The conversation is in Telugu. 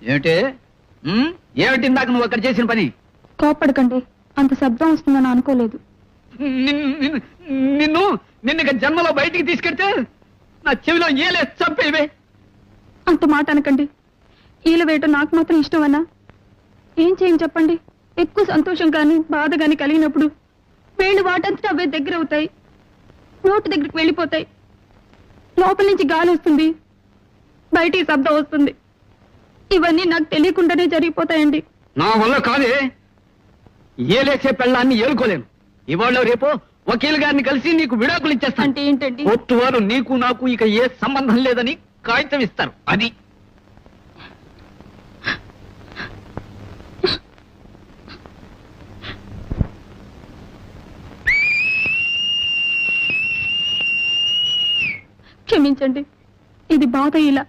ఏమిటి ఏమిటి ఇందాక నువ్వు అక్కడ చేసిన పని? కోప్పడకండి, అంత శబ్దం వస్తుందని అనుకోలేదు. నిన్ను ఇక జన్మలో బయటికి తీసుకెడితే నా చెవిలో ఏలే చంపేవే. అంత మాట అనకండి. ఈల వేయటం నాకు మాత్రం ఇష్టమన్నా? ఏం చేయని చెప్పండి. ఎక్కువ సంతోషం కానీ బాధ కానీ కలిగినప్పుడు వేళ్ళు వాటంతటా అవే దగ్గర అవుతాయి, నోటి దగ్గరికి వెళ్ళిపోతాయి. లోపల నుంచి గాలి వస్తుంది, బయటికి శబ్దం వస్తుంది. ఇవన్నీ నాకు తెలియకుండానే జరిగిపోతాయండి. నా వల్ల కాదే. ఏలేసే పెళ్ళాన్ని ఏలుకోలేను. ఇవాళ రేపో వకీల్ గారిని కలిసి నీకు విడాకులు ఇచ్చేస్తాను. అంటే ఏంటండి? కోర్టు వారు నీకు నాకు ఇక ఏ సంబంధం లేదని కాగితం ఇస్తారు. అది క్షమించండి, ఇది బాధ ఇలా